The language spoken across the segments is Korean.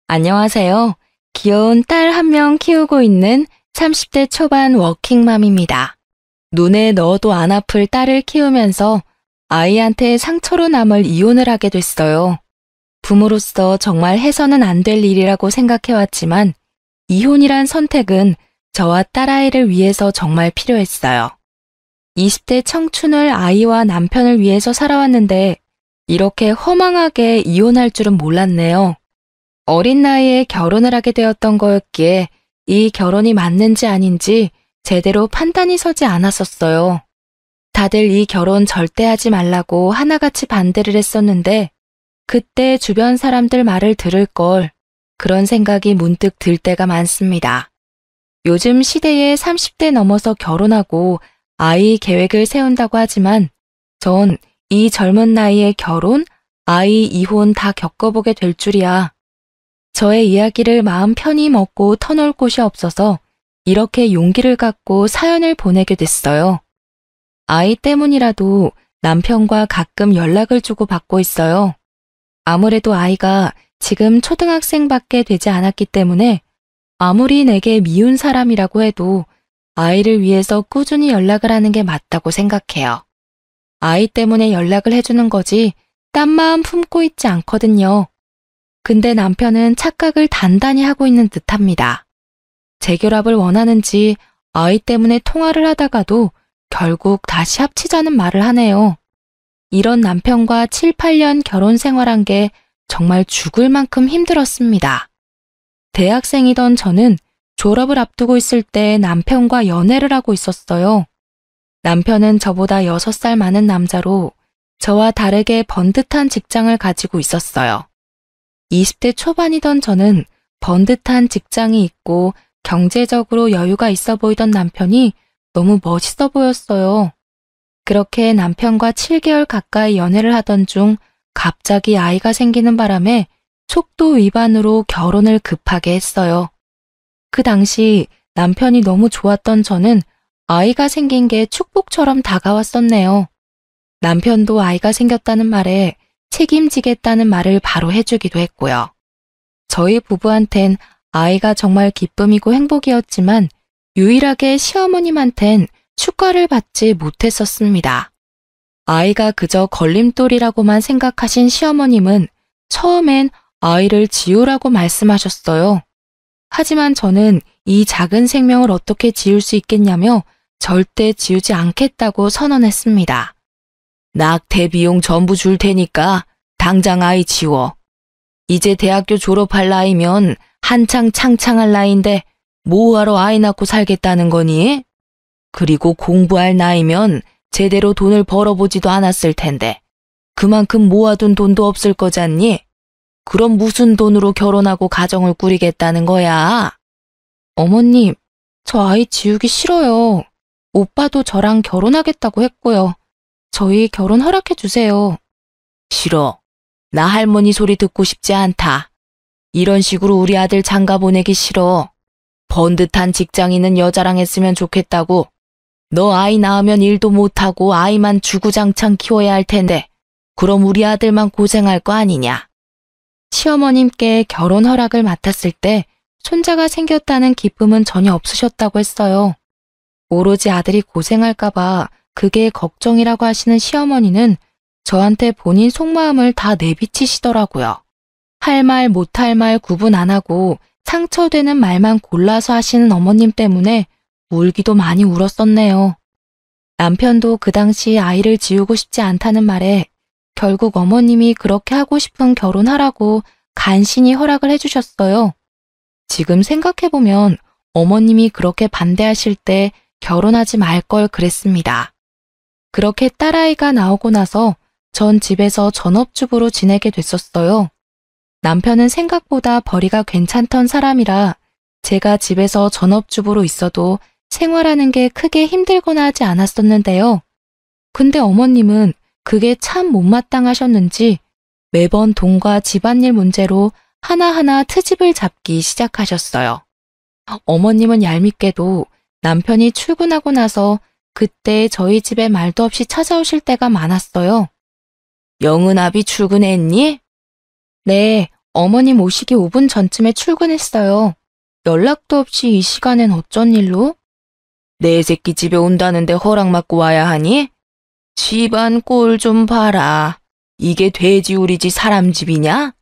안녕하세요. 귀여운 딸 한 명 키우고 있는 30대 초반 워킹맘입니다. 눈에 넣어도 안 아플 딸을 키우면서 아이한테 상처로 남을 이혼을 하게 됐어요. 부모로서 정말 해서는 안 될 일이라고 생각해왔지만 이혼이란 선택은 저와 딸아이를 위해서 정말 필요했어요. 20대 청춘을 아이와 남편을 위해서 살아왔는데 이렇게 허망하게 이혼할 줄은 몰랐네요. 어린 나이에 결혼을 하게 되었던 거였기에 이 결혼이 맞는지 아닌지 제대로 판단이 서지 않았었어요. 다들 이 결혼 절대 하지 말라고 하나같이 반대를 했었는데 그때 주변 사람들 말을 들을 걸 그런 생각이 문득 들 때가 많습니다. 요즘 시대에 30대 넘어서 결혼하고 아이 계획을 세운다고 하지만 전 이 젊은 나이에 결혼, 아이 이혼 다 겪어보게 될 줄이야. 저의 이야기를 마음 편히 먹고 터놓을 곳이 없어서 이렇게 용기를 갖고 사연을 보내게 됐어요. 아이 때문이라도 남편과 가끔 연락을 주고받고 있어요. 아무래도 아이가 지금 초등학생밖에 되지 않았기 때문에 아무리 내게 미운 사람이라고 해도 아이를 위해서 꾸준히 연락을 하는 게 맞다고 생각해요. 아이 때문에 연락을 해주는 거지 딴 마음 품고 있지 않거든요. 근데 남편은 착각을 단단히 하고 있는 듯합니다. 재결합을 원하는지 아이 때문에 통화를 하다가도 결국 다시 합치자는 말을 하네요. 이런 남편과 7, 8년 결혼 생활한 게 정말 죽을 만큼 힘들었습니다. 대학생이던 저는 졸업을 앞두고 있을 때 남편과 연애를 하고 있었어요. 남편은 저보다 6살 많은 남자로 저와 다르게 번듯한 직장을 가지고 있었어요. 20대 초반이던 저는 번듯한 직장이 있고 경제적으로 여유가 있어 보이던 남편이 너무 멋있어 보였어요. 그렇게 남편과 7개월 가까이 연애를 하던 중 갑자기 아이가 생기는 바람에 속도 위반으로 결혼을 급하게 했어요. 그 당시 남편이 너무 좋았던 저는 아이가 생긴 게 축복처럼 다가왔었네요. 남편도 아이가 생겼다는 말에 책임지겠다는 말을 바로 해주기도 했고요. 저희 부부한텐 아이가 정말 기쁨이고 행복이었지만 유일하게 시어머님한텐 축가를 받지 못했었습니다. 아이가 그저 걸림돌이라고만 생각하신 시어머님은 처음엔 아이를 지우라고 말씀하셨어요. 하지만 저는 이 작은 생명을 어떻게 지울 수 있겠냐며 절대 지우지 않겠다고 선언했습니다. 낙태 비용 전부 줄 테니까 당장 아이 지워. 이제 대학교 졸업할 나이면 한창 창창할 나이인데 뭐하러 아이 낳고 살겠다는 거니? 그리고 공부할 나이면 제대로 돈을 벌어보지도 않았을 텐데 그만큼 모아둔 돈도 없을 거잖니? 그럼 무슨 돈으로 결혼하고 가정을 꾸리겠다는 거야? 어머님, 저 아이 지우기 싫어요. 오빠도 저랑 결혼하겠다고 했고요. 저희 결혼 허락해 주세요. 싫어. 나 할머니 소리 듣고 싶지 않다. 이런 식으로 우리 아들 장가 보내기 싫어. 번듯한 직장 있는 여자랑 했으면 좋겠다고. 너 아이 낳으면 일도 못하고 아이만 주구장창 키워야 할 텐데 그럼 우리 아들만 고생할 거 아니냐. 시어머님께 결혼 허락을 맡았을 때 손자가 생겼다는 기쁨은 전혀 없으셨다고 했어요. 오로지 아들이 고생할까봐 그게 걱정이라고 하시는 시어머니는 저한테 본인 속마음을 다 내비치시더라고요. 할 말 못할 말 구분 안 하고 상처되는 말만 골라서 하시는 어머님 때문에 울기도 많이 울었었네요. 남편도 그 당시 아이를 지우고 싶지 않다는 말에 결국 어머님이 그렇게 하고 싶은 결혼하라고 간신히 허락을 해주셨어요. 지금 생각해보면 어머님이 그렇게 반대하실 때 결혼하지 말 걸 그랬습니다. 그렇게 딸아이가 나오고 나서 전 집에서 전업주부로 지내게 됐었어요. 남편은 생각보다 벌이가 괜찮던 사람이라 제가 집에서 전업주부로 있어도 생활하는 게 크게 힘들거나 하지 않았었는데요. 근데 어머님은 그게 참 못마땅하셨는지 매번 돈과 집안일 문제로 하나하나 트집을 잡기 시작하셨어요. 어머님은 얄밉게도 남편이 출근하고 나서 그때 저희 집에 말도 없이 찾아오실 때가 많았어요. 영은아비 출근했니? 네, 어머님 오시기 5분 전쯤에 출근했어요. 연락도 없이 이 시간엔 어쩐 일로? 내 새끼 집에 온다는데 허락 받고 와야 하니? 집안 꼴 좀 봐라. 이게 돼지우리지 사람 집이냐?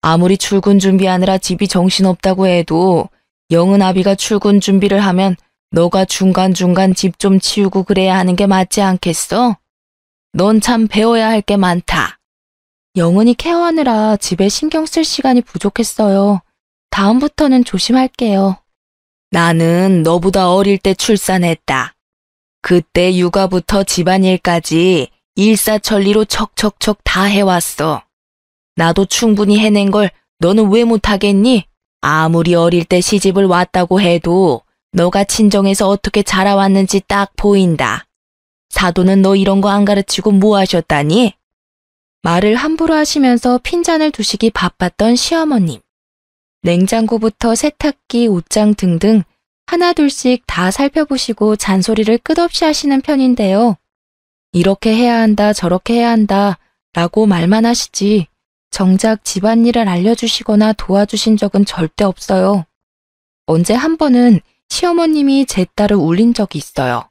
아무리 출근 준비하느라 집이 정신없다고 해도 영은 아비가 출근 준비를 하면 너가 중간중간 집 좀 치우고 그래야 하는 게 맞지 않겠어? 넌 참 배워야 할 게 많다. 영은이 케어하느라 집에 신경 쓸 시간이 부족했어요. 다음부터는 조심할게요. 나는 너보다 어릴 때 출산했다. 그때 육아부터 집안일까지 일사천리로 척척척 다 해왔어. 나도 충분히 해낸 걸 너는 왜 못하겠니? 아무리 어릴 때 시집을 왔다고 해도 너가 친정에서 어떻게 자라왔는지 딱 보인다. 사돈은 너 이런 거 안 가르치고 뭐 하셨다니? 말을 함부로 하시면서 핀잔을 두시기 바빴던 시어머님. 냉장고부터 세탁기, 옷장 등등 하나둘씩 다 살펴보시고 잔소리를 끝없이 하시는 편인데요. 이렇게 해야 한다, 저렇게 해야 한다 라고 말만 하시지 정작 집안일을 알려주시거나 도와주신 적은 절대 없어요. 언제 한 번은 시어머님이 제 딸을 울린 적이 있어요.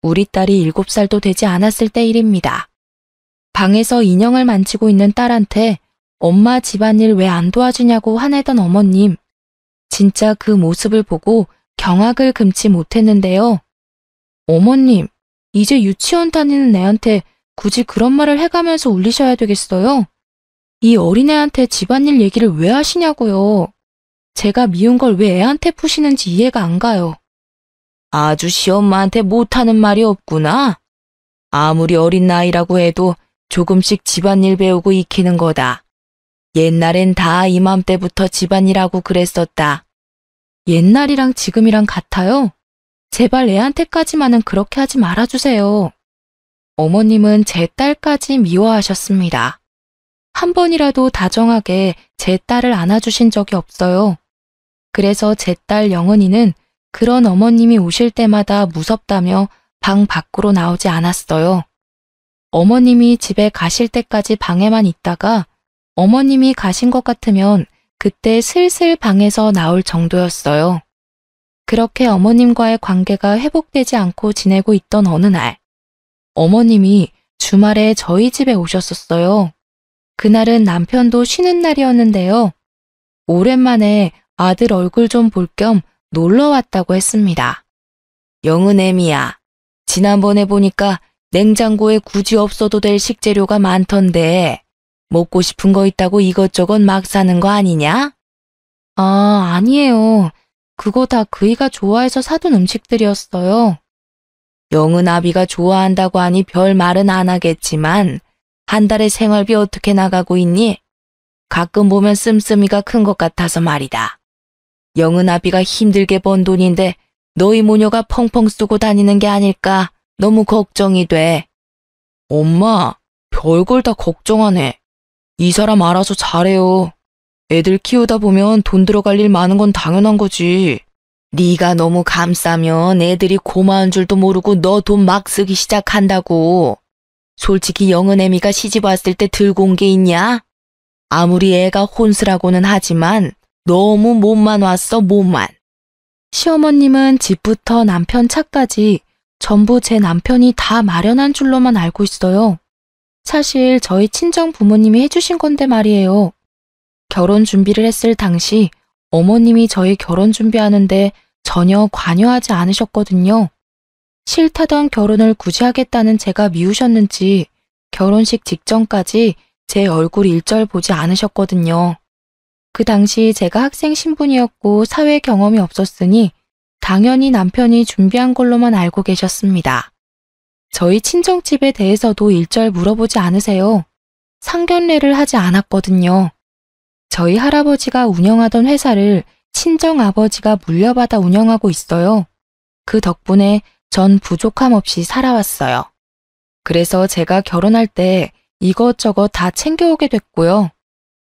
우리 딸이 7살도 되지 않았을 때 일입니다. 방에서 인형을 만지고 있는 딸한테 엄마 집안일 왜 안 도와주냐고 화내던 어머님. 진짜 그 모습을 보고 경악을 금치 못했는데요. 어머님, 이제 유치원 다니는 애한테 굳이 그런 말을 해가면서 울리셔야 되겠어요? 이 어린애한테 집안일 얘기를 왜 하시냐고요. 제가 미운 걸 왜 애한테 푸시는지 이해가 안 가요. 아주 시엄마한테 못하는 말이 없구나. 아무리 어린 나이라고 해도 조금씩 집안일 배우고 익히는 거다. 옛날엔 다 이맘때부터 집안일하고 그랬었다. 옛날이랑 지금이랑 같아요? 제발 애한테까지만은 그렇게 하지 말아주세요. 어머님은 제 딸까지 미워하셨습니다. 한 번이라도 다정하게 제 딸을 안아주신 적이 없어요. 그래서 제 딸 영은이는 그런 어머님이 오실 때마다 무섭다며 방 밖으로 나오지 않았어요. 어머님이 집에 가실 때까지 방에만 있다가 어머님이 가신 것 같으면 그때 슬슬 방에서 나올 정도였어요. 그렇게 어머님과의 관계가 회복되지 않고 지내고 있던 어느 날, 어머님이 주말에 저희 집에 오셨었어요. 그날은 남편도 쉬는 날이었는데요. 오랜만에 아들 얼굴 좀 볼 겸 놀러 왔다고 했습니다. 영은애미야, 지난번에 보니까 냉장고에 굳이 없어도 될 식재료가 많던데 먹고 싶은 거 있다고 이것저것 막 사는 거 아니냐? 아, 아니에요. 그거 다 그이가 좋아해서 사둔 음식들이었어요. 영은 아비가 좋아한다고 하니 별 말은 안 하겠지만 한 달에 생활비 어떻게 나가고 있니? 가끔 보면 씀씀이가 큰 것 같아서 말이다. 영은 아비가 힘들게 번 돈인데 너희 모녀가 펑펑 쓰고 다니는 게 아닐까 너무 걱정이 돼. 엄마, 별걸 다 걱정하네. 이 사람 알아서 잘해요. 애들 키우다 보면 돈 들어갈 일 많은 건 당연한 거지. 네가 너무 감싸면 애들이 고마운 줄도 모르고 너 돈 막 쓰기 시작한다고. 솔직히 영은애미가 시집 왔을 때 들고 온 게 있냐? 아무리 애가 혼수라고는 하지만 너무 몸만 왔어, 몸만. 시어머님은 집부터 남편 차까지 전부 제 남편이 다 마련한 줄로만 알고 있어요. 사실 저희 친정 부모님이 해주신 건데 말이에요. 결혼 준비를 했을 당시 어머님이 저희 결혼 준비하는데 전혀 관여하지 않으셨거든요. 싫다던 결혼을 굳이 하겠다는 제가 미우셨는지 결혼식 직전까지 제 얼굴 일절 보지 않으셨거든요. 그 당시 제가 학생 신분이었고 사회 경험이 없었으니 당연히 남편이 준비한 걸로만 알고 계셨습니다. 저희 친정집에 대해서도 일절 물어보지 않으세요. 상견례를 하지 않았거든요. 저희 할아버지가 운영하던 회사를 친정아버지가 물려받아 운영하고 있어요. 그 덕분에 전 부족함 없이 살아왔어요. 그래서 제가 결혼할 때 이것저것 다 챙겨오게 됐고요.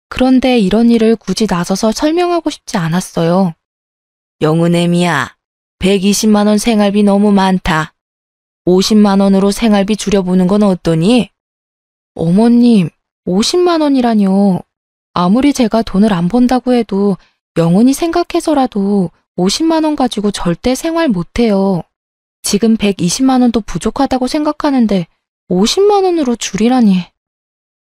그런데 이런 일을 굳이 나서서 설명하고 싶지 않았어요. 영은애미야, 120만 원 생활비 너무 많다. 50만 원으로 생활비 줄여보는 건 어떠니? 어머님, 50만 원이라뇨. 아무리 제가 돈을 안 번다고 해도 영은이 생각해서라도 50만 원 가지고 절대 생활 못해요. 지금 120만 원도 부족하다고 생각하는데 50만 원으로 줄이라니.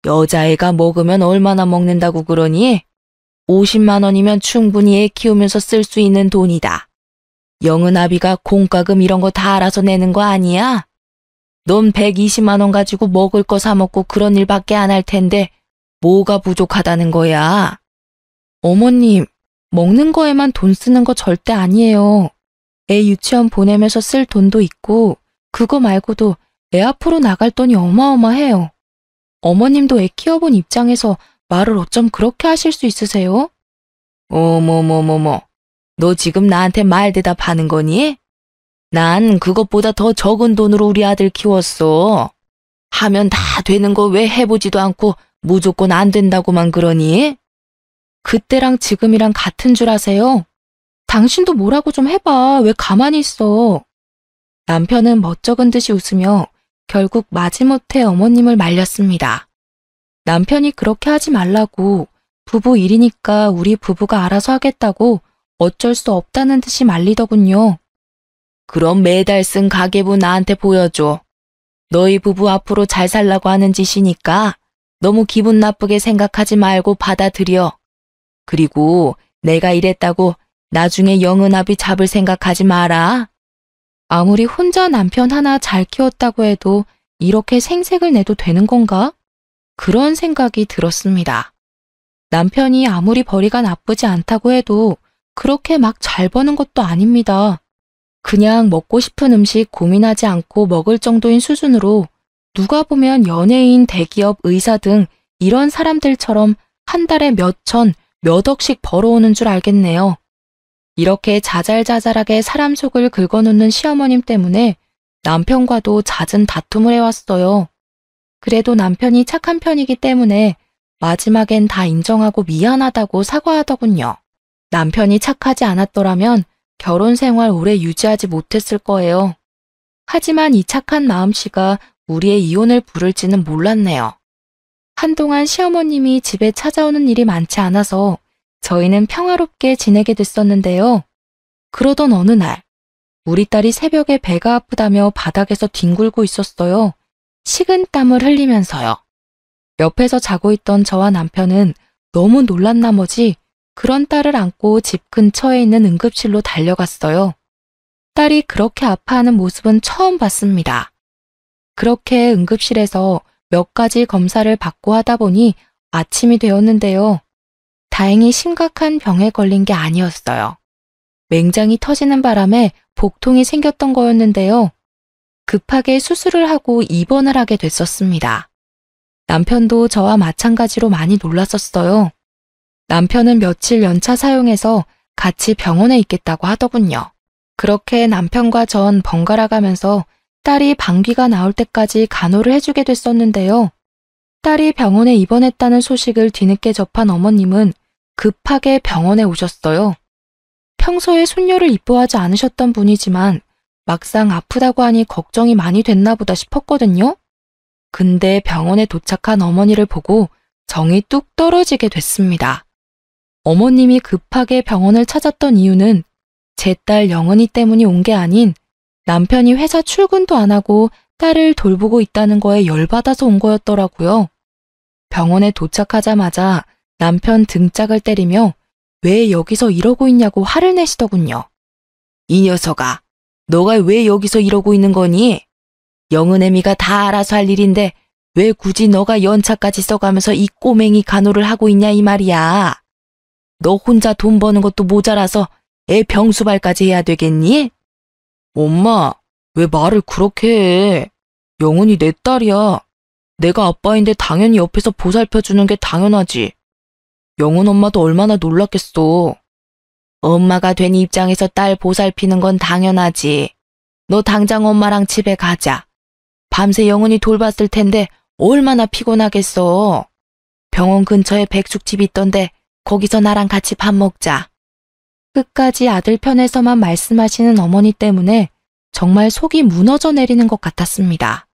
여자애가 먹으면 얼마나 먹는다고 그러니? 50만 원이면 충분히 애 키우면서 쓸 수 있는 돈이다. 영은아비가 공과금 이런 거 다 알아서 내는 거 아니야? 넌 120만 원 가지고 먹을 거 사 먹고 그런 일밖에 안 할 텐데 뭐가 부족하다는 거야? 어머님, 먹는 거에만 돈 쓰는 거 절대 아니에요. 애 유치원 보내면서 쓸 돈도 있고 그거 말고도 애 앞으로 나갈 돈이 어마어마해요. 어머님도 애 키워본 입장에서 말을 어쩜 그렇게 하실 수 있으세요? 어머머머머, 너 지금 나한테 말 대답하는 거니? 난 그것보다 더 적은 돈으로 우리 아들 키웠어. 하면 다 되는 거 왜 해보지도 않고 무조건 안 된다고만 그러니? 그때랑 지금이랑 같은 줄 아세요? 당신도 뭐라고 좀 해봐. 왜 가만히 있어? 남편은 멋쩍은 듯이 웃으며 결국 마지못해 어머님을 말렸습니다. 남편이 그렇게 하지 말라고, 부부 일이니까 우리 부부가 알아서 하겠다고 어쩔 수 없다는 듯이 말리더군요. 그럼 매달 쓴 가계부 나한테 보여줘. 너희 부부 앞으로 잘 살라고 하는 짓이니까 너무 기분 나쁘게 생각하지 말고 받아들여. 그리고 내가 이랬다고 나중에 영은아비 잡을 생각하지 마라. 아무리 혼자 남편 하나 잘 키웠다고 해도 이렇게 생색을 내도 되는 건가? 그런 생각이 들었습니다. 남편이 아무리 벌이가 나쁘지 않다고 해도 그렇게 막 잘 버는 것도 아닙니다. 그냥 먹고 싶은 음식 고민하지 않고 먹을 정도인 수준으로 누가 보면 연예인, 대기업, 의사 등 이런 사람들처럼 한 달에 몇 천, 몇 억씩 벌어오는 줄 알겠네요. 이렇게 자잘자잘하게 사람 속을 긁어놓는 시어머님 때문에 남편과도 잦은 다툼을 해왔어요. 그래도 남편이 착한 편이기 때문에 마지막엔 다 인정하고 미안하다고 사과하더군요. 남편이 착하지 않았더라면 결혼 생활 오래 유지하지 못했을 거예요. 하지만 이 착한 마음씨가 우리의 이혼을 부를지는 몰랐네요. 한동안 시어머님이 집에 찾아오는 일이 많지 않아서 저희는 평화롭게 지내게 됐었는데요. 그러던 어느 날, 우리 딸이 새벽에 배가 아프다며 바닥에서 뒹굴고 있었어요. 식은땀을 흘리면서요. 옆에서 자고 있던 저와 남편은 너무 놀란 나머지 그런 딸을 안고 집 근처에 있는 응급실로 달려갔어요. 딸이 그렇게 아파하는 모습은 처음 봤습니다. 그렇게 응급실에서 몇 가지 검사를 받고 하다 보니 아침이 되었는데요. 다행히 심각한 병에 걸린 게 아니었어요. 맹장이 터지는 바람에 복통이 생겼던 거였는데요. 급하게 수술을 하고 입원을 하게 됐었습니다. 남편도 저와 마찬가지로 많이 놀랐었어요. 남편은 며칠 연차 사용해서 같이 병원에 있겠다고 하더군요. 그렇게 남편과 전 번갈아 가면서 딸이 방귀가 나올 때까지 간호를 해주게 됐었는데요. 딸이 병원에 입원했다는 소식을 뒤늦게 접한 어머님은 급하게 병원에 오셨어요. 평소에 손녀를 이뻐하지 않으셨던 분이지만 막상 아프다고 하니 걱정이 많이 됐나 보다 싶었거든요. 근데 병원에 도착한 어머니를 보고 정이 뚝 떨어지게 됐습니다. 어머님이 급하게 병원을 찾았던 이유는 제 딸 영은이 때문이 온 게 아닌 남편이 회사 출근도 안 하고 딸을 돌보고 있다는 거에 열받아서 온 거였더라고요. 병원에 도착하자마자 남편 등짝을 때리며 왜 여기서 이러고 있냐고 화를 내시더군요. 이 녀석아, 너가 왜 여기서 이러고 있는 거니? 영은애미가 다 알아서 할 일인데 왜 굳이 너가 연차까지 써가면서 이 꼬맹이 간호를 하고 있냐 이 말이야. 너 혼자 돈 버는 것도 모자라서 애 병수발까지 해야 되겠니? 엄마, 왜 말을 그렇게 해? 영은이 내 딸이야. 내가 아빠인데 당연히 옆에서 보살펴주는 게 당연하지. 영은 엄마도 얼마나 놀랐겠어. 엄마가 된 입장에서 딸 보살피는 건 당연하지. 너 당장 엄마랑 집에 가자. 밤새 영은이 돌봤을 텐데 얼마나 피곤하겠어. 병원 근처에 백숙집 있던데 거기서 나랑 같이 밥 먹자. 끝까지 아들 편에서만 말씀하시는 어머니 때문에 정말 속이 무너져 내리는 것 같았습니다.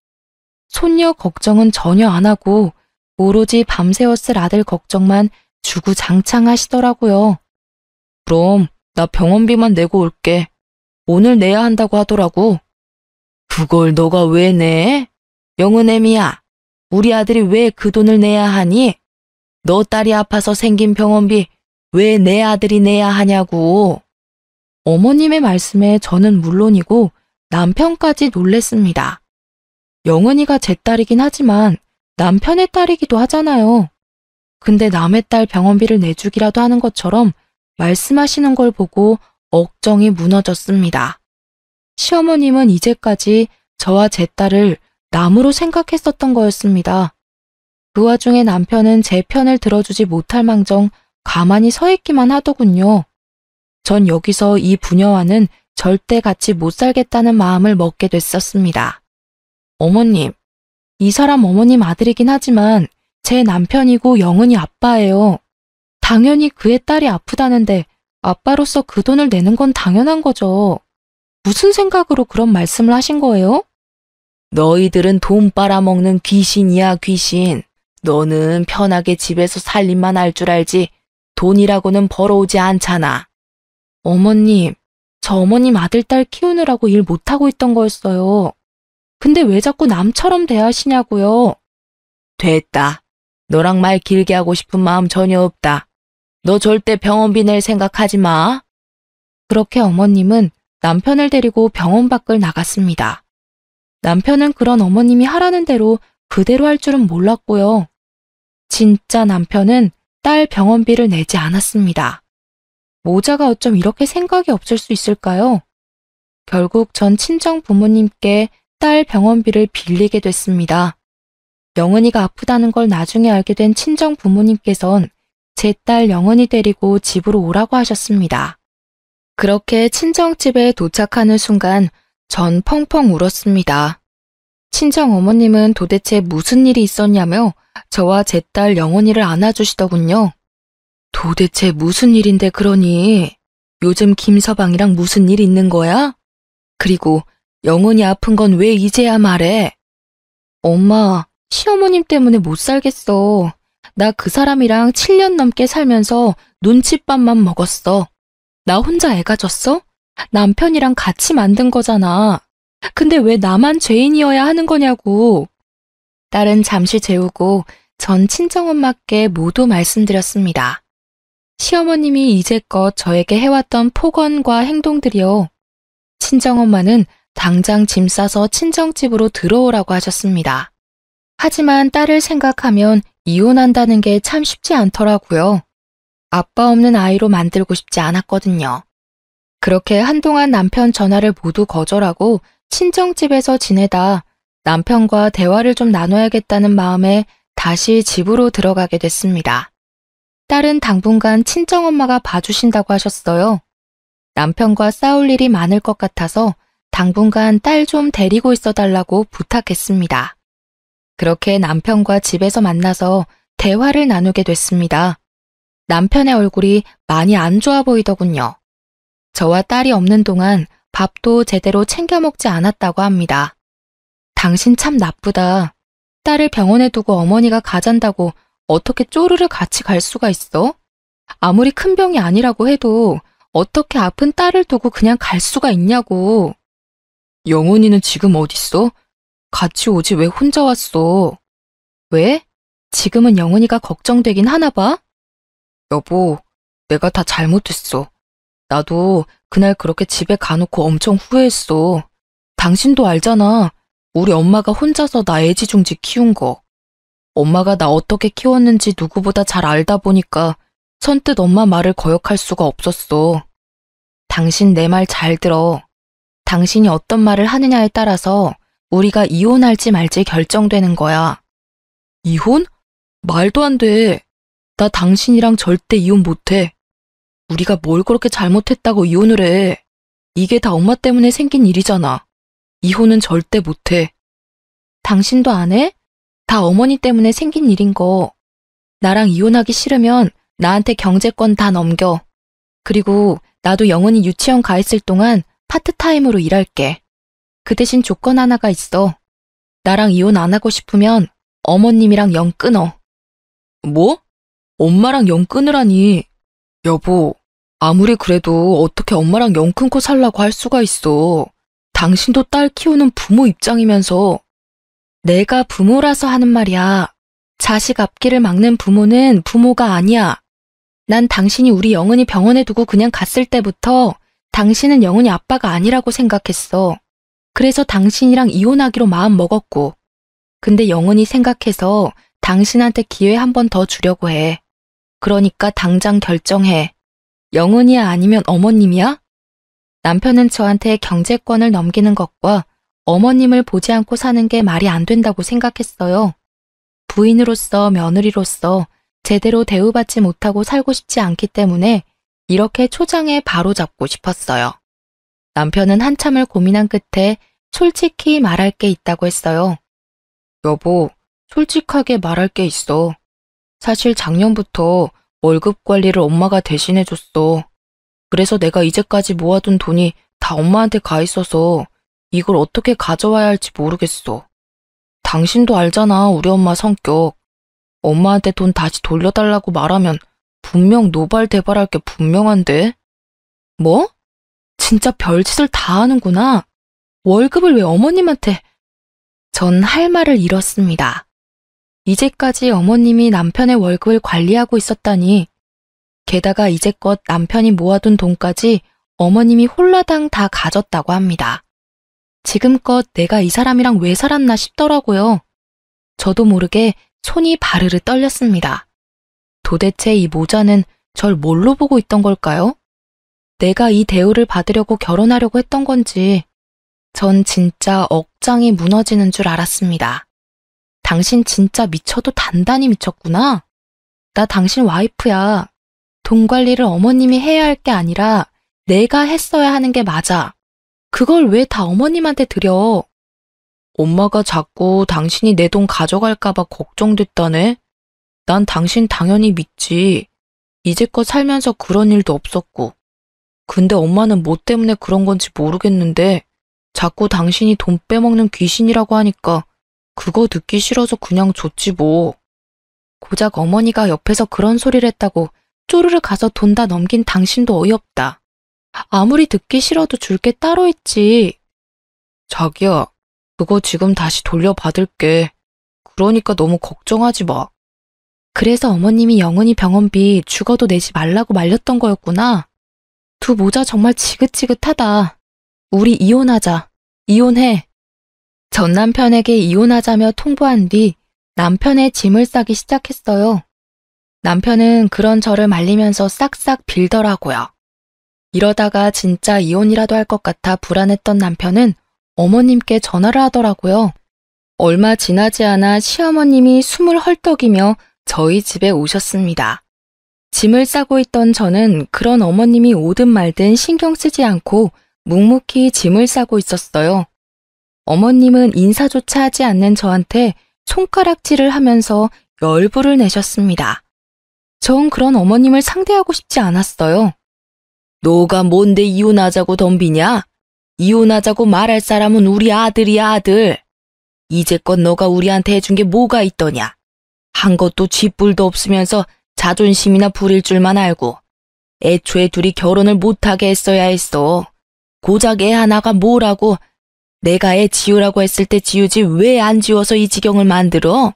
손녀 걱정은 전혀 안 하고 오로지 밤새웠을 아들 걱정만 주구장창 하시더라고요. 그럼 나 병원비만 내고 올게. 오늘 내야 한다고 하더라고. 그걸 너가 왜 내? 영은애미야, 우리 아들이 왜 그 돈을 내야 하니? 너 딸이 아파서 생긴 병원비 왜 내 아들이 내야 하냐고. 어머님의 말씀에 저는 물론이고 남편까지 놀랬습니다. 영은이가 제 딸이긴 하지만 남편의 딸이기도 하잖아요. 근데 남의 딸 병원비를 내주기라도 하는 것처럼 말씀하시는 걸 보고 억정이 무너졌습니다. 시어머님은 이제까지 저와 제 딸을 남으로 생각했었던 거였습니다. 그 와중에 남편은 제 편을 들어주지 못할 망정 가만히 서 있기만 하더군요. 전 여기서 이 부녀와는 절대 같이 못 살겠다는 마음을 먹게 됐었습니다. 어머님, 이 사람 어머님 아들이긴 하지만 제 남편이고 영은이 아빠예요. 당연히 그의 딸이 아프다는데 아빠로서 그 돈을 내는 건 당연한 거죠. 무슨 생각으로 그런 말씀을 하신 거예요? 너희들은 돈 빨아먹는 귀신이야, 귀신. 너는 편하게 집에서 살림만 할 줄 알지 돈이라고는 벌어오지 않잖아. 어머님, 저 어머님 아들, 딸 키우느라고 일 못하고 있던 거였어요. 근데 왜 자꾸 남처럼 대하시냐고요. 됐다. 너랑 말 길게 하고 싶은 마음 전혀 없다. 너 절대 병원비 낼 생각하지 마. 그렇게 어머님은 남편을 데리고 병원 밖을 나갔습니다. 남편은 그런 어머님이 하라는 대로 그대로 할 줄은 몰랐고요. 진짜 남편은 딸 병원비를 내지 않았습니다. 모자가 어쩜 이렇게 생각이 없을 수 있을까요? 결국 전 친정 부모님께 딸 병원비를 빌리게 됐습니다. 영은이가 아프다는 걸 나중에 알게 된 친정 부모님께선 제 딸 영은이 데리고 집으로 오라고 하셨습니다. 그렇게 친정집에 도착하는 순간 전 펑펑 울었습니다. 친정 어머님은 도대체 무슨 일이 있었냐며 저와 제 딸 영은이를 안아주시더군요. 도대체 무슨 일인데 그러니? 요즘 김서방이랑 무슨 일 있는 거야? 그리고 영은이 아픈 건 왜 이제야 말해? 엄마, 시어머님 때문에 못 살겠어. 나 그 사람이랑 7년 넘게 살면서 눈칫밥만 먹었어. 나 혼자 애가 졌어? 남편이랑 같이 만든 거잖아. 근데 왜 나만 죄인이어야 하는 거냐고. 딸은 잠시 재우고 전 친정엄마께 모두 말씀드렸습니다. 시어머님이 이제껏 저에게 해왔던 폭언과 행동들이요. 친정엄마는 당장 짐 싸서 친정집으로 들어오라고 하셨습니다. 하지만 딸을 생각하면 이혼한다는 게 참 쉽지 않더라고요. 아빠 없는 아이로 만들고 싶지 않았거든요. 그렇게 한동안 남편 전화를 모두 거절하고 친정집에서 지내다 남편과 대화를 좀 나눠야겠다는 마음에 다시 집으로 들어가게 됐습니다. 딸은 당분간 친정엄마가 봐주신다고 하셨어요. 남편과 싸울 일이 많을 것 같아서 당분간 딸 좀 데리고 있어달라고 부탁했습니다. 그렇게 남편과 집에서 만나서 대화를 나누게 됐습니다. 남편의 얼굴이 많이 안 좋아 보이더군요. 저와 딸이 없는 동안 밥도 제대로 챙겨 먹지 않았다고 합니다. 당신 참 나쁘다. 딸을 병원에 두고 어머니가 가잔다고 어떻게 쪼르르 같이 갈 수가 있어? 아무리 큰 병이 아니라고 해도 어떻게 아픈 딸을 두고 그냥 갈 수가 있냐고. 영훈이는 지금 어딨어? 같이 오지 왜 혼자 왔어? 왜? 지금은 영훈이가 걱정되긴 하나 봐? 여보, 내가 다 잘못했어. 나도 그날 그렇게 집에 가놓고 엄청 후회했어. 당신도 알잖아. 우리 엄마가 혼자서 나 애지중지 키운 거. 엄마가 나 어떻게 키웠는지 누구보다 잘 알다 보니까 선뜻 엄마 말을 거역할 수가 없었어. 당신 내 말 잘 들어. 당신이 어떤 말을 하느냐에 따라서 우리가 이혼할지 말지 결정되는 거야. 이혼? 말도 안 돼. 나 당신이랑 절대 이혼 못해. 우리가 뭘 그렇게 잘못했다고 이혼을 해. 이게 다 엄마 때문에 생긴 일이잖아. 이혼은 절대 못해. 당신도 안 해? 다 어머니 때문에 생긴 일인 거. 나랑 이혼하기 싫으면 나한테 경제권 다 넘겨. 그리고 나도 영은이 유치원 가 있을 동안 파트타임으로 일할게. 그 대신 조건 하나가 있어. 나랑 이혼 안 하고 싶으면 어머님이랑 영 끊어. 뭐? 엄마랑 영 끊으라니. 여보, 아무리 그래도 어떻게 엄마랑 영 끊고 살라고 할 수가 있어. 당신도 딸 키우는 부모 입장이면서. 내가 부모라서 하는 말이야. 자식 앞길을 막는 부모는 부모가 아니야. 난 당신이 우리 영은이 병원에 두고 그냥 갔을 때부터 당신은 영은이 아빠가 아니라고 생각했어. 그래서 당신이랑 이혼하기로 마음 먹었고. 근데 영은이 생각해서 당신한테 기회 한 번 더 주려고 해. 그러니까 당장 결정해. 영은이야 아니면 어머님이야? 남편은 저한테 경제권을 넘기는 것과 어머님을 보지 않고 사는 게 말이 안 된다고 생각했어요. 부인으로서 며느리로서 제대로 대우받지 못하고 살고 싶지 않기 때문에 이렇게 초장에 바로잡고 싶었어요. 남편은 한참을 고민한 끝에 솔직히 말할 게 있다고 했어요. 여보, 솔직하게 말할 게 있어. 사실 작년부터 월급 관리를 엄마가 대신해줬어. 그래서 내가 이제까지 모아둔 돈이 다 엄마한테 가 있어서 이걸 어떻게 가져와야 할지 모르겠어. 당신도 알잖아, 우리 엄마 성격. 엄마한테 돈 다시 돌려달라고 말하면 분명 노발대발할 게 분명한데? 뭐? 진짜 별짓을 다 하는구나. 월급을 왜 어머님한테... 전 할 말을 잃었습니다. 이제까지 어머님이 남편의 월급을 관리하고 있었다니. 게다가 이제껏 남편이 모아둔 돈까지 어머님이 홀라당 다 가졌다고 합니다. 지금껏 내가 이 사람이랑 왜 살았나 싶더라고요. 저도 모르게 손이 바르르 떨렸습니다. 도대체 이 모자는 절 뭘로 보고 있던 걸까요? 내가 이 대우를 받으려고 결혼하려고 했던 건지 전 진짜 억장이 무너지는 줄 알았습니다. 당신 진짜 미쳐도 단단히 미쳤구나. 나 당신 와이프야. 돈 관리를 어머님이 해야 할 게 아니라 내가 했어야 하는 게 맞아. 그걸 왜 다 어머님한테 드려? 엄마가 자꾸 당신이 내 돈 가져갈까 봐 걱정됐다네. 난 당신 당연히 믿지. 이제껏 살면서 그런 일도 없었고. 근데 엄마는 뭐 때문에 그런 건지 모르겠는데 자꾸 당신이 돈 빼먹는 귀신이라고 하니까 그거 듣기 싫어서 그냥 줬지 뭐. 고작 어머니가 옆에서 그런 소리를 했다고 쪼르르 가서 돈 다 넘긴 당신도 어이없다. 아무리 듣기 싫어도 줄 게 따로 있지. 자기야, 그거 지금 다시 돌려받을게. 그러니까 너무 걱정하지 마. 그래서 어머님이 영은이 병원비 죽어도 내지 말라고 말렸던 거였구나. 두 모자 정말 지긋지긋하다. 우리 이혼하자. 이혼해. 전 남편에게 이혼하자며 통보한 뒤 남편의 짐을 싸기 시작했어요. 남편은 그런 저를 말리면서 싹싹 빌더라고요. 이러다가 진짜 이혼이라도 할 것 같아 불안했던 남편은 어머님께 전화를 하더라고요. 얼마 지나지 않아 시어머님이 숨을 헐떡이며 저희 집에 오셨습니다. 짐을 싸고 있던 저는 그런 어머님이 오든 말든 신경 쓰지 않고 묵묵히 짐을 싸고 있었어요. 어머님은 인사조차 하지 않는 저한테 손가락질을 하면서 열불을 내셨습니다. 전 그런 어머님을 상대하고 싶지 않았어요. 너가 뭔데 이혼하자고 덤비냐? 이혼하자고 말할 사람은 우리 아들이야, 아들. 이제껏 너가 우리한테 해준 게 뭐가 있더냐? 한 것도 쥐뿔도 없으면서 자존심이나 부릴 줄만 알고. 애초에 둘이 결혼을 못하게 했어야 했어. 고작 애 하나가 뭐라고. 내가 애 지우라고 했을 때 지우지 왜 안 지워서 이 지경을 만들어?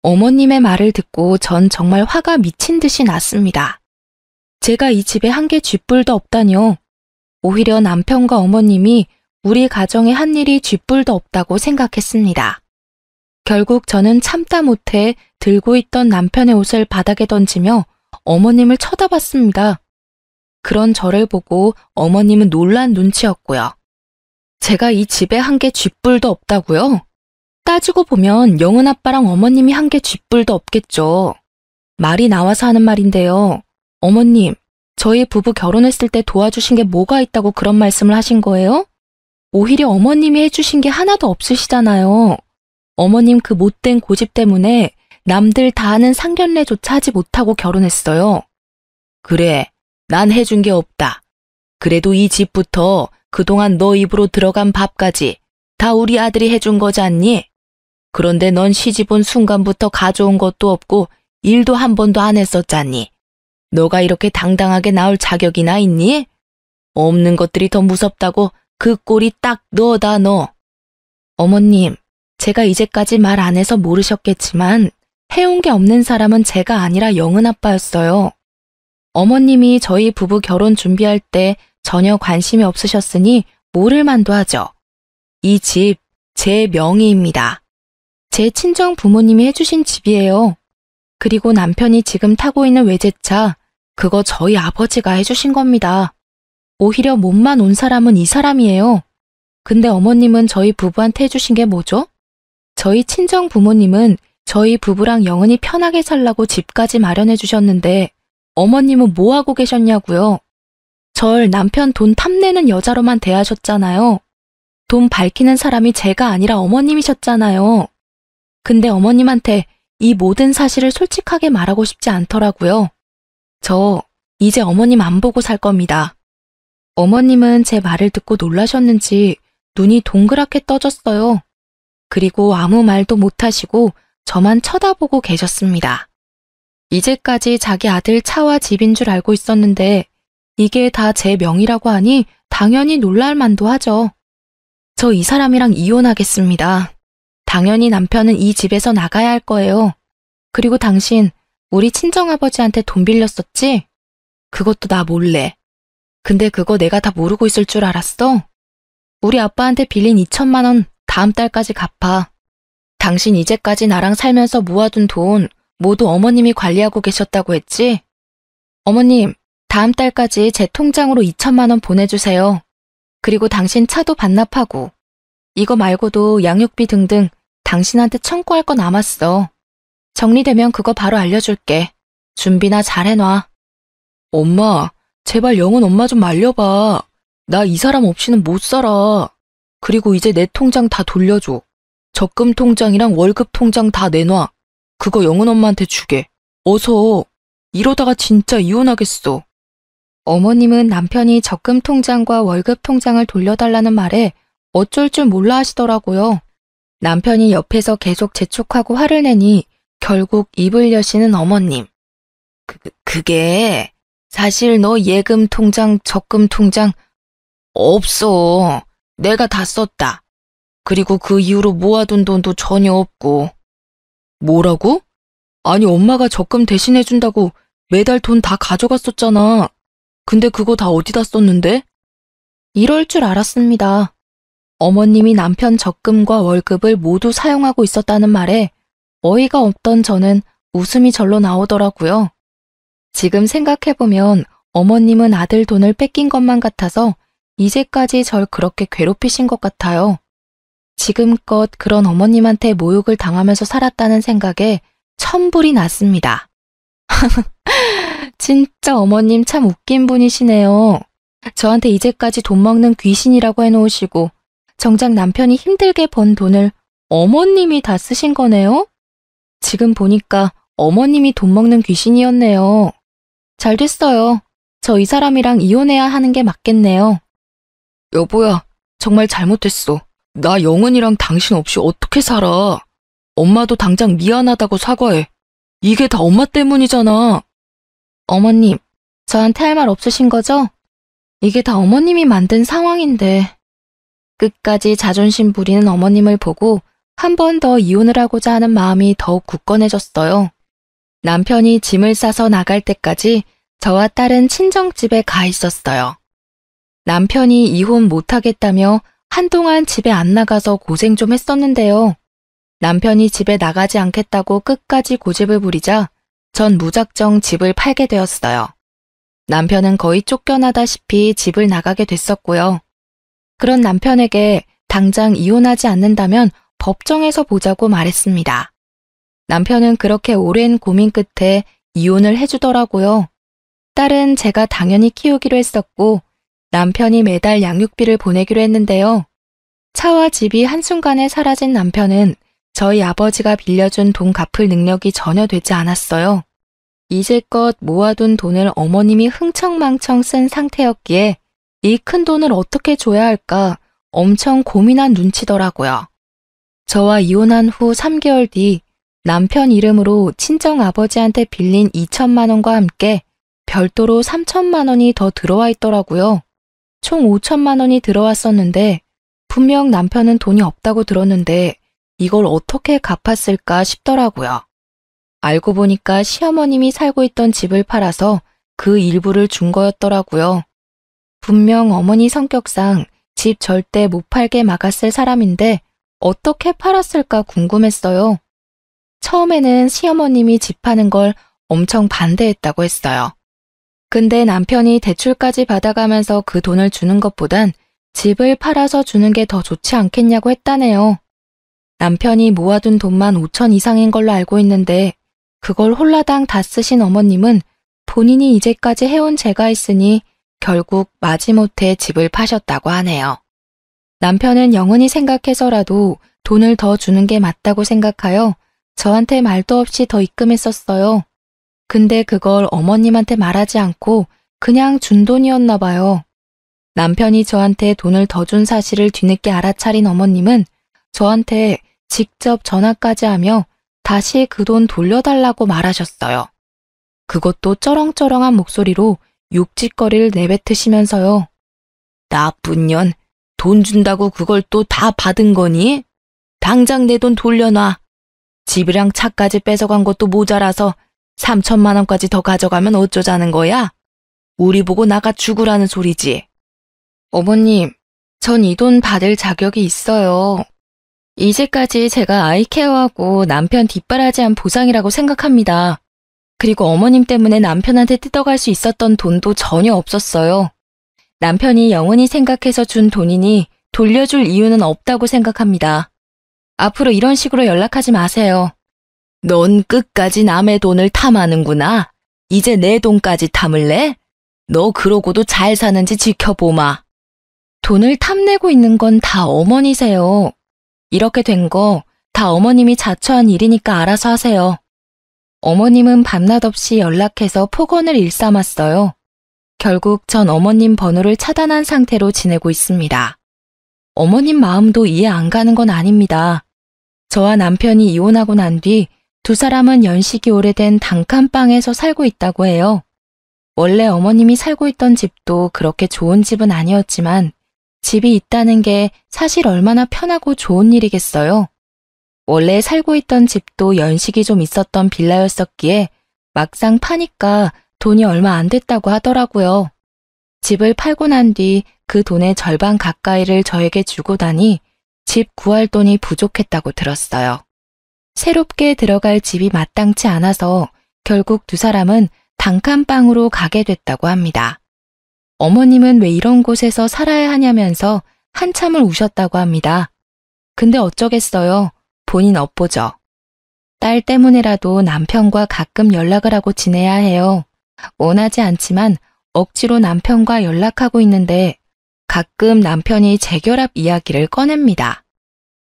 어머님의 말을 듣고 전 정말 화가 미친 듯이 났습니다. 제가 이 집에 한 개 쥐뿔도 없다뇨. 오히려 남편과 어머님이 우리 가정에 한 일이 쥐뿔도 없다고 생각했습니다. 결국 저는 참다 못해 들고 있던 남편의 옷을 바닥에 던지며 어머님을 쳐다봤습니다. 그런 저를 보고 어머님은 놀란 눈치였고요. 제가 이 집에 한 개 쥐뿔도 없다고요? 따지고 보면 영은 아빠랑 어머님이 한 개 쥐뿔도 없겠죠. 말이 나와서 하는 말인데요. 어머님, 저희 부부 결혼했을 때 도와주신 게 뭐가 있다고 그런 말씀을 하신 거예요? 오히려 어머님이 해주신 게 하나도 없으시잖아요. 어머님 그 못된 고집 때문에 남들 다 하는 상견례조차 하지 못하고 결혼했어요. 그래, 난 해준 게 없다. 그래도 이 집부터 그동안 너 입으로 들어간 밥까지 다 우리 아들이 해준 거지 않니? 그런데 넌 시집 온 순간부터 가져온 것도 없고 일도 한 번도 안 했었잖니. 너가 이렇게 당당하게 나올 자격이나 있니? 없는 것들이 더 무섭다고 그 꼴이 딱 너다 너. 어머님, 제가 이제까지 말 안 해서 모르셨겠지만 해온 게 없는 사람은 제가 아니라 영은 아빠였어요. 어머님이 저희 부부 결혼 준비할 때 전혀 관심이 없으셨으니 모를 만도 하죠. 이 집, 제 명의입니다. 제 친정 부모님이 해주신 집이에요. 그리고 남편이 지금 타고 있는 외제차, 그거 저희 아버지가 해주신 겁니다. 오히려 몸만 온 사람은 이 사람이에요. 근데 어머님은 저희 부부한테 해주신 게 뭐죠? 저희 친정 부모님은 저희 부부랑 영은이 편하게 살라고 집까지 마련해 주셨는데 어머님은 뭐 하고 계셨냐고요? 절 남편 돈 탐내는 여자로만 대하셨잖아요. 돈 밝히는 사람이 제가 아니라 어머님이셨잖아요. 근데 어머님한테 이 모든 사실을 솔직하게 말하고 싶지 않더라고요. 저 이제 어머님 안 보고 살 겁니다. 어머님은 제 말을 듣고 놀라셨는지 눈이 동그랗게 떠졌어요. 그리고 아무 말도 못하시고 저만 쳐다보고 계셨습니다. 이제까지 자기 아들 차와 집인 줄 알고 있었는데 이게 다 제 명의라고 하니 당연히 놀랄 만도 하죠. 저 이 사람이랑 이혼하겠습니다. 당연히 남편은 이 집에서 나가야 할 거예요. 그리고 당신 우리 친정아버지한테 돈 빌렸었지? 그것도 나 몰래. 근데 그거 내가 다 모르고 있을 줄 알았어? 우리 아빠한테 빌린 2천만 원 다음 달까지 갚아. 당신 이제까지 나랑 살면서 모아둔 돈 모두 어머님이 관리하고 계셨다고 했지? 어머님, 다음 달까지 제 통장으로 2천만 원 보내주세요. 그리고 당신 차도 반납하고 이거 말고도 양육비 등등 당신한테 청구할 거 남았어. 정리되면 그거 바로 알려줄게. 준비나 잘 해놔. 엄마, 제발 영은 엄마 좀 말려봐. 나 이 사람 없이는 못 살아. 그리고 이제 내 통장 다 돌려줘. 적금 통장이랑 월급 통장 다 내놔. 그거 영은 엄마한테 주게. 어서. 이러다가 진짜 이혼하겠어. 어머님은 남편이 적금 통장과 월급 통장을 돌려달라는 말에 어쩔 줄 몰라 하시더라고요. 남편이 옆에서 계속 재촉하고 화를 내니 결국 입을 여시는 어머님. 그게 사실 너 예금 통장, 적금 통장 없어. 내가 다 썼다. 그리고 그 이후로 모아둔 돈도 전혀 없고. 뭐라고? 아니 엄마가 적금 대신해준다고 매달 돈 다 가져갔었잖아. 근데 그거 다 어디다 썼는데? 이럴 줄 알았습니다. 어머님이 남편 적금과 월급을 모두 사용하고 있었다는 말에 어이가 없던 저는 웃음이 절로 나오더라고요. 지금 생각해보면 어머님은 아들 돈을 뺏긴 것만 같아서 이제까지 절 그렇게 괴롭히신 것 같아요. 지금껏 그런 어머님한테 모욕을 당하면서 살았다는 생각에 천불이 났습니다. 진짜 어머님 참 웃긴 분이시네요. 저한테 이제까지 돈 먹는 귀신이라고 해놓으시고 정작 남편이 힘들게 번 돈을 어머님이 다 쓰신 거네요? 지금 보니까 어머님이 돈 먹는 귀신이었네요. 잘 됐어요. 저 이 사람이랑 이혼해야 하는 게 맞겠네요. 여보야, 정말 잘못했어. 나 영은이랑 당신 없이 어떻게 살아. 엄마도 당장 미안하다고 사과해. 이게 다 엄마 때문이잖아. 어머님, 저한테 할 말 없으신 거죠? 이게 다 어머님이 만든 상황인데. 끝까지 자존심 부리는 어머님을 보고 한 번 더 이혼을 하고자 하는 마음이 더욱 굳건해졌어요. 남편이 짐을 싸서 나갈 때까지 저와 딸은 친정집에 가 있었어요. 남편이 이혼 못하겠다며 한동안 집에 안 나가서 고생 좀 했었는데요. 남편이 집에 나가지 않겠다고 끝까지 고집을 부리자 전 무작정 집을 팔게 되었어요. 남편은 거의 쫓겨나다시피 집을 나가게 됐었고요. 그런 남편에게 당장 이혼하지 않는다면 법정에서 보자고 말했습니다. 남편은 그렇게 오랜 고민 끝에 이혼을 해주더라고요. 딸은 제가 당연히 키우기로 했었고 남편이 매달 양육비를 보내기로 했는데요. 차와 집이 한순간에 사라진 남편은 저희 아버지가 빌려준 돈 갚을 능력이 전혀 되지 않았어요. 이제껏 모아둔 돈을 어머님이 흥청망청 쓴 상태였기에 이 큰 돈을 어떻게 줘야 할까 엄청 고민한 눈치더라고요. 저와 이혼한 후 3개월 뒤 남편 이름으로 친정 아버지한테 빌린 2천만 원과 함께 별도로 3천만 원이 더 들어와 있더라고요. 총 5천만 원이 들어왔었는데 분명 남편은 돈이 없다고 들었는데 이걸 어떻게 갚았을까 싶더라고요. 알고 보니까 시어머님이 살고 있던 집을 팔아서 그 일부를 준 거였더라고요. 분명 어머니 성격상 집 절대 못 팔게 막았을 사람인데 어떻게 팔았을까 궁금했어요. 처음에는 시어머님이 집 파는 걸 엄청 반대했다고 했어요. 근데 남편이 대출까지 받아가면서 그 돈을 주는 것보단 집을 팔아서 주는 게 더 좋지 않겠냐고 했다네요. 남편이 모아둔 돈만 5천 이상인 걸로 알고 있는데 그걸 홀라당 다 쓰신 어머님은 본인이 이제까지 해온 죄가 있으니 결국 마지못해 집을 파셨다고 하네요. 남편은 영은이 생각해서라도 돈을 더 주는 게 맞다고 생각하여 저한테 말도 없이 더 입금했었어요. 근데 그걸 어머님한테 말하지 않고 그냥 준 돈이었나 봐요. 남편이 저한테 돈을 더 준 사실을 뒤늦게 알아차린 어머님은 저한테 직접 전화까지 하며 다시 그 돈 돌려달라고 말하셨어요. 그것도 쩌렁쩌렁한 목소리로 욕짓거리를 내뱉으시면서요. 나쁜 년, 돈 준다고 그걸 또 다 받은 거니? 당장 내 돈 돌려놔. 집이랑 차까지 뺏어간 것도 모자라서 3천만 원까지 더 가져가면 어쩌자는 거야? 우리 보고 나가 죽으라는 소리지. 어머님, 전 이 돈 받을 자격이 있어요. 이제까지 제가 아이 케어하고 남편 뒷바라지한 보상이라고 생각합니다. 그리고 어머님 때문에 남편한테 뜯어갈 수 있었던 돈도 전혀 없었어요. 남편이 영은이 생각해서 준 돈이니 돌려줄 이유는 없다고 생각합니다. 앞으로 이런 식으로 연락하지 마세요. 넌 끝까지 남의 돈을 탐하는구나. 이제 내 돈까지 탐을래? 너 그러고도 잘 사는지 지켜보마. 돈을 탐내고 있는 건 다 어머니세요. 이렇게 된 거 다 어머님이 자처한 일이니까 알아서 하세요. 어머님은 밤낮 없이 연락해서 폭언을 일삼았어요. 결국 전 어머님 번호를 차단한 상태로 지내고 있습니다. 어머님 마음도 이해 안 가는 건 아닙니다. 저와 남편이 이혼하고 난 뒤 두 사람은 연식이 오래된 단칸방에서 살고 있다고 해요. 원래 어머님이 살고 있던 집도 그렇게 좋은 집은 아니었지만 집이 있다는 게 사실 얼마나 편하고 좋은 일이겠어요. 원래 살고 있던 집도 연식이 좀 있었던 빌라였었기에 막상 파니까 돈이 얼마 안 됐다고 하더라고요. 집을 팔고 난 뒤 그 돈의 절반 가까이를 저에게 주고 나니 집 구할 돈이 부족했다고 들었어요. 새롭게 들어갈 집이 마땅치 않아서 결국 두 사람은 단칸방으로 가게 됐다고 합니다. 어머님은 왜 이런 곳에서 살아야 하냐면서 한참을 우셨다고 합니다. 근데 어쩌겠어요. 본인 업보죠. 딸 때문에라도 남편과 가끔 연락을 하고 지내야 해요. 원하지 않지만 억지로 남편과 연락하고 있는데 가끔 남편이 재결합 이야기를 꺼냅니다.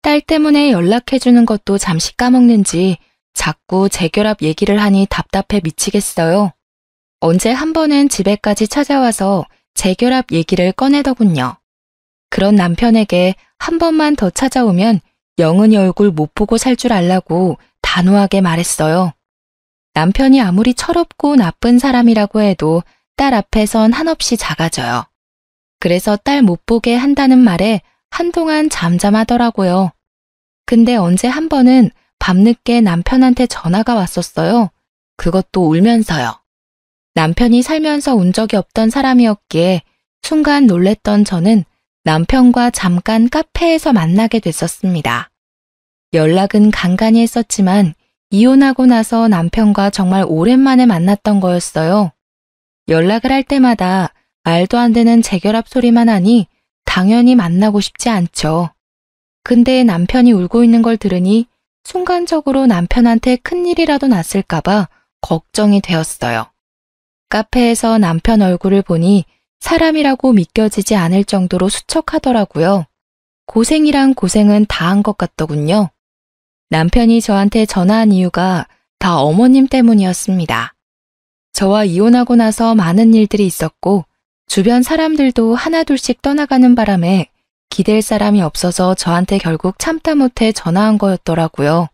딸 때문에 연락해주는 것도 잠시 까먹는지 자꾸 재결합 얘기를 하니 답답해 미치겠어요. 언제 한 번은 집에까지 찾아와서 재결합 얘기를 꺼내더군요. 그런 남편에게 한 번만 더 찾아오면 영은이 얼굴 못 보고 살 줄 알라고 단호하게 말했어요. 남편이 아무리 철없고 나쁜 사람이라고 해도 딸 앞에선 한없이 작아져요. 그래서 딸 못 보게 한다는 말에 한동안 잠잠하더라고요. 근데 언제 한 번은 밤늦게 남편한테 전화가 왔었어요. 그것도 울면서요. 남편이 살면서 운 적이 없던 사람이었기에 순간 놀랬던 저는 남편과 잠깐 카페에서 만나게 됐었습니다. 연락은 간간히 했었지만 이혼하고 나서 남편과 정말 오랜만에 만났던 거였어요. 연락을 할 때마다 말도 안 되는 재결합 소리만 하니 당연히 만나고 싶지 않죠. 근데 남편이 울고 있는 걸 들으니 순간적으로 남편한테 큰일이라도 났을까봐 걱정이 되었어요. 카페에서 남편 얼굴을 보니 사람이라고 믿겨지지 않을 정도로 수척하더라고요. 고생이란 고생은 다 한 것 같더군요. 남편이 저한테 전화한 이유가 다 어머님 때문이었습니다. 저와 이혼하고 나서 많은 일들이 있었고 주변 사람들도 하나둘씩 떠나가는 바람에 기댈 사람이 없어서 저한테 결국 참다 못해 전화한 거였더라고요.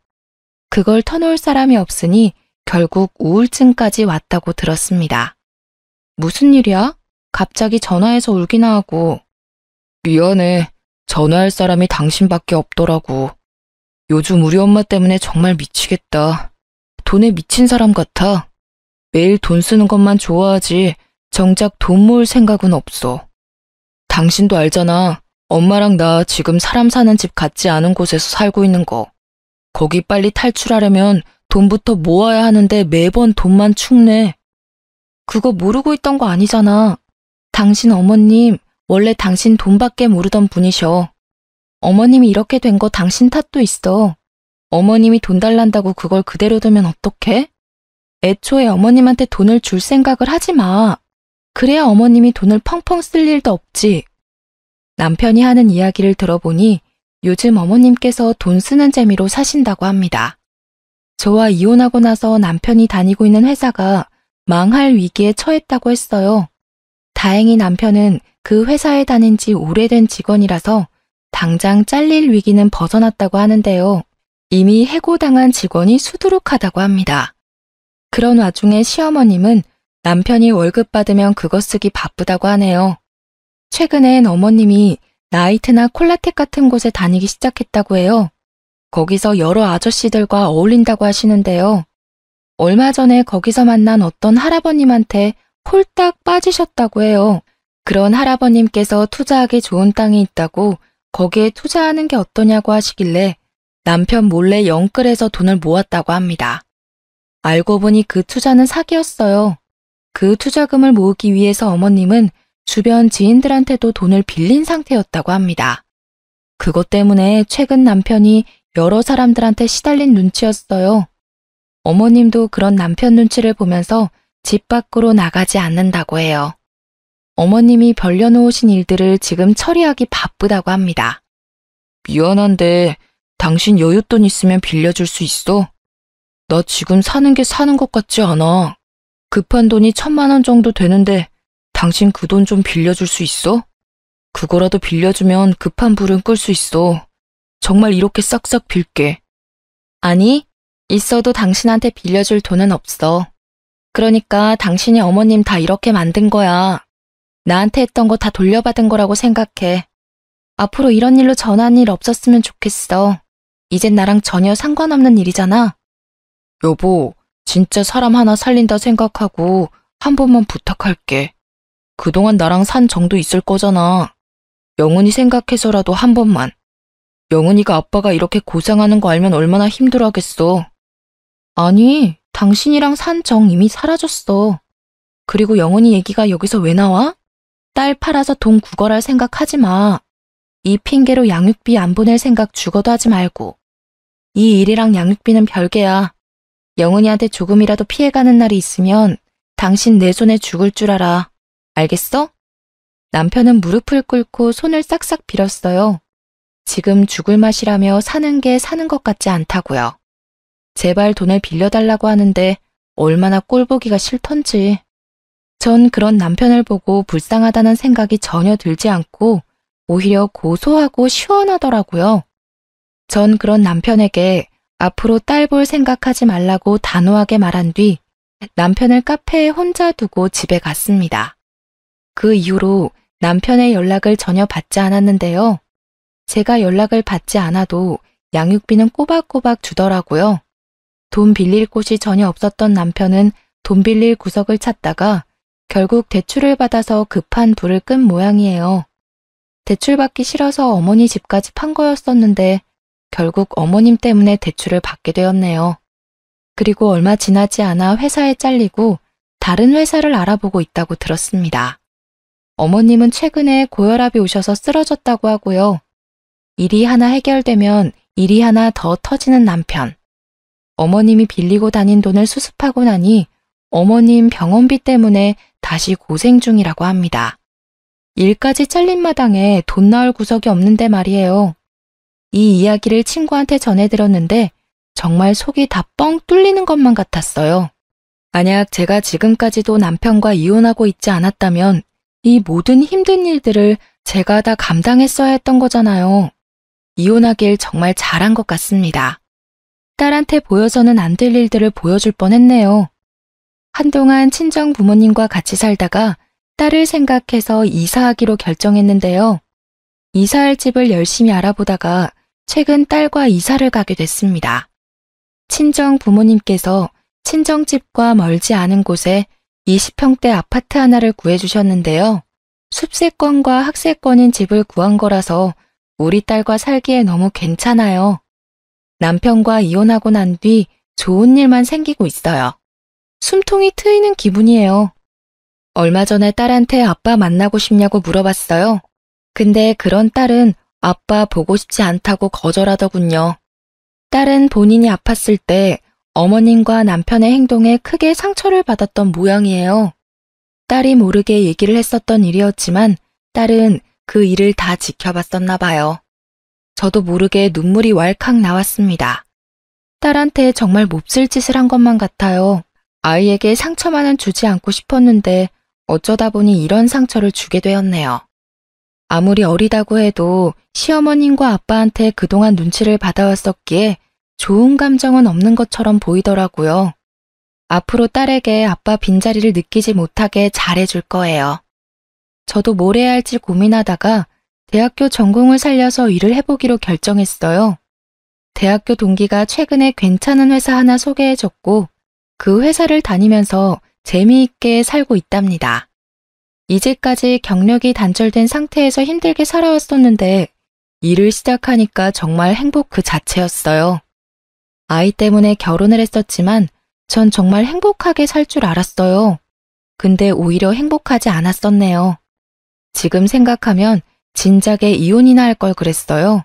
그걸 터놓을 사람이 없으니 결국 우울증까지 왔다고 들었습니다. 무슨 일이야? 갑자기 전화해서 울기나 하고. 미안해. 전화할 사람이 당신밖에 없더라고. 요즘 우리 엄마 때문에 정말 미치겠다. 돈에 미친 사람 같아. 매일 돈 쓰는 것만 좋아하지 정작 돈 모을 생각은 없어. 당신도 알잖아. 엄마랑 나 지금 사람 사는 집 같지 않은 곳에서 살고 있는 거. 거기 빨리 탈출하려면 돈부터 모아야 하는데 매번 돈만 축내. 그거 모르고 있던 거 아니잖아. 당신 어머님 원래 당신 돈밖에 모르던 분이셔. 어머님이 이렇게 된 거 당신 탓도 있어. 어머님이 돈 달란다고 그걸 그대로 두면 어떡해? 애초에 어머님한테 돈을 줄 생각을 하지 마. 그래야 어머님이 돈을 펑펑 쓸 일도 없지. 남편이 하는 이야기를 들어보니 요즘 어머님께서 돈 쓰는 재미로 사신다고 합니다. 저와 이혼하고 나서 남편이 다니고 있는 회사가 망할 위기에 처했다고 했어요. 다행히 남편은 그 회사에 다닌 지 오래된 직원이라서 당장 잘릴 위기는 벗어났다고 하는데요. 이미 해고당한 직원이 수두룩하다고 합니다. 그런 와중에 시어머님은 남편이 월급 받으면 그거 쓰기 바쁘다고 하네요. 최근엔 어머님이 나이트나 콜라텍 같은 곳에 다니기 시작했다고 해요. 거기서 여러 아저씨들과 어울린다고 하시는데요. 얼마 전에 거기서 만난 어떤 할아버님한테 홀딱 빠지셨다고 해요. 그런 할아버님께서 투자하기 좋은 땅이 있다고 거기에 투자하는 게 어떠냐고 하시길래 남편 몰래 영끌해서 돈을 모았다고 합니다. 알고 보니 그 투자는 사기였어요. 그 투자금을 모으기 위해서 어머님은 주변 지인들한테도 돈을 빌린 상태였다고 합니다. 그것 때문에 최근 남편이 여러 사람들한테 시달린 눈치였어요. 어머님도 그런 남편 눈치를 보면서 집 밖으로 나가지 않는다고 해요. 어머님이 벌려놓으신 일들을 지금 처리하기 바쁘다고 합니다. 미안한데 당신 여윳돈 있으면 빌려줄 수 있어? 나 지금 사는 게 사는 것 같지 않아. 급한 돈이 1,000만 원 정도 되는데 당신 그 돈 좀 빌려줄 수 있어? 그거라도 빌려주면 급한 불은 끌 수 있어. 정말 이렇게 싹싹 빌게. 아니, 있어도 당신한테 빌려줄 돈은 없어. 그러니까 당신이 어머님 다 이렇게 만든 거야. 나한테 했던 거 다 돌려받은 거라고 생각해. 앞으로 이런 일로 전화한 일 없었으면 좋겠어. 이젠 나랑 전혀 상관없는 일이잖아. 여보, 진짜 사람 하나 살린다 생각하고 한 번만 부탁할게. 그동안 나랑 산 정도 있을 거잖아. 영은이 생각해서라도 한 번만. 영은이가 아빠가 이렇게 고생하는 거 알면 얼마나 힘들어하겠어. 아니, 당신이랑 산 정 이미 사라졌어. 그리고 영은이 얘기가 여기서 왜 나와? 딸 팔아서 돈 구걸할 생각 하지 마. 이 핑계로 양육비 안 보낼 생각 죽어도 하지 말고. 이 일이랑 양육비는 별개야. 영은이한테 조금이라도 피해가는 날이 있으면 당신 내 손에 죽을 줄 알아. 알겠어? 남편은 무릎을 꿇고 손을 싹싹 빌었어요. 지금 죽을 맛이라며 사는 게 사는 것 같지 않다고요. 제발 돈을 빌려달라고 하는데 얼마나 꼴보기가 싫던지. 전 그런 남편을 보고 불쌍하다는 생각이 전혀 들지 않고 오히려 고소하고 시원하더라고요. 전 그런 남편에게 앞으로 딸 볼 생각하지 말라고 단호하게 말한 뒤 남편을 카페에 혼자 두고 집에 갔습니다. 그 이후로 남편의 연락을 전혀 받지 않았는데요. 제가 연락을 받지 않아도 양육비는 꼬박꼬박 주더라고요. 돈 빌릴 곳이 전혀 없었던 남편은 돈 빌릴 구석을 찾다가 결국 대출을 받아서 급한 불을 끈 모양이에요. 대출받기 싫어서 어머니 집까지 판 거였었는데 결국 어머님 때문에 대출을 받게 되었네요. 그리고 얼마 지나지 않아 회사에 잘리고 다른 회사를 알아보고 있다고 들었습니다. 어머님은 최근에 고혈압이 오셔서 쓰러졌다고 하고요. 일이 하나 해결되면 일이 하나 더 터지는 남편. 어머님이 빌리고 다닌 돈을 수습하고 나니 어머님 병원비 때문에 다시 고생 중이라고 합니다. 일까지 잘린 마당에 돈 나올 구석이 없는데 말이에요. 이 이야기를 친구한테 전해 들었는데 정말 속이 다 뻥 뚫리는 것만 같았어요. 만약 제가 지금까지도 남편과 이혼하고 있지 않았다면 이 모든 힘든 일들을 제가 다 감당했어야 했던 거잖아요. 이혼하길 정말 잘한 것 같습니다. 딸한테 보여서는 안 될 일들을 보여줄 뻔했네요. 한동안 친정 부모님과 같이 살다가 딸을 생각해서 이사하기로 결정했는데요. 이사할 집을 열심히 알아보다가 최근 딸과 이사를 가게 됐습니다. 친정 부모님께서 친정집과 멀지 않은 곳에 20평대 아파트 하나를 구해주셨는데요. 숲세권과 학세권인 집을 구한 거라서 우리 딸과 살기에 너무 괜찮아요. 남편과 이혼하고 난 뒤 좋은 일만 생기고 있어요. 숨통이 트이는 기분이에요. 얼마 전에 딸한테 아빠 만나고 싶냐고 물어봤어요. 근데 그런 딸은 아빠 보고 싶지 않다고 거절하더군요. 딸은 본인이 아팠을 때 어머님과 남편의 행동에 크게 상처를 받았던 모양이에요. 딸이 모르게 얘기를 했었던 일이었지만 딸은 그 일을 다 지켜봤었나 봐요. 저도 모르게 눈물이 왈칵 나왔습니다. 딸한테 정말 몹쓸 짓을 한 것만 같아요. 아이에게 상처만은 주지 않고 싶었는데 어쩌다 보니 이런 상처를 주게 되었네요. 아무리 어리다고 해도 시어머님과 아빠한테 그동안 눈치를 받아왔었기에 좋은 감정은 없는 것처럼 보이더라고요. 앞으로 딸에게 아빠 빈자리를 느끼지 못하게 잘해줄 거예요. 저도 뭘 해야 할지 고민하다가 대학교 전공을 살려서 일을 해보기로 결정했어요. 대학교 동기가 최근에 괜찮은 회사 하나 소개해줬고 그 회사를 다니면서 재미있게 살고 있답니다. 이제까지 경력이 단절된 상태에서 힘들게 살아왔었는데 일을 시작하니까 정말 행복 그 자체였어요. 아이 때문에 결혼을 했었지만 전 정말 행복하게 살 줄 알았어요. 근데 오히려 행복하지 않았었네요. 지금 생각하면 진작에 이혼이나 할 걸 그랬어요.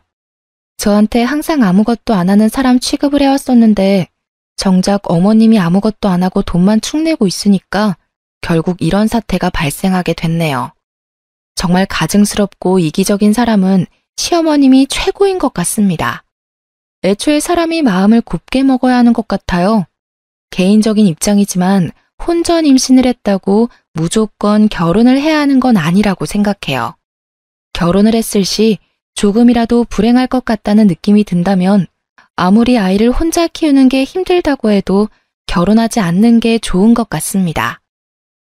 저한테 항상 아무것도 안 하는 사람 취급을 해왔었는데 정작 어머님이 아무것도 안 하고 돈만 축내고 있으니까 결국 이런 사태가 발생하게 됐네요. 정말 가증스럽고 이기적인 사람은 시어머님이 최고인 것 같습니다. 애초에 사람이 마음을 곱게 먹어야 하는 것 같아요. 개인적인 입장이지만 혼전 임신을 했다고 무조건 결혼을 해야 하는 건 아니라고 생각해요. 결혼을 했을 시 조금이라도 불행할 것 같다는 느낌이 든다면 아무리 아이를 혼자 키우는 게 힘들다고 해도 결혼하지 않는 게 좋은 것 같습니다.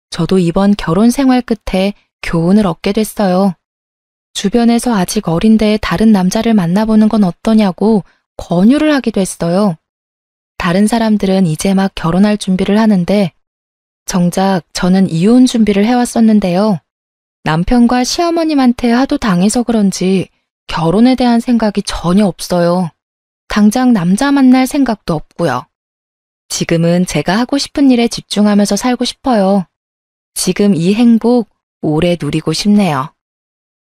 저도 이번 결혼 생활 끝에 교훈을 얻게 됐어요. 주변에서 아직 어린데 다른 남자를 만나보는 건 어떠냐고 권유를 하기도 했어요. 다른 사람들은 이제 막 결혼할 준비를 하는데 정작 저는 이혼 준비를 해왔었는데요. 남편과 시어머님한테 하도 당해서 그런지 결혼에 대한 생각이 전혀 없어요. 당장 남자 만날 생각도 없고요. 지금은 제가 하고 싶은 일에 집중하면서 살고 싶어요. 지금 이 행복 오래 누리고 싶네요.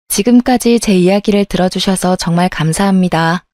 지금까지 제 이야기를 들어주셔서 정말 감사합니다.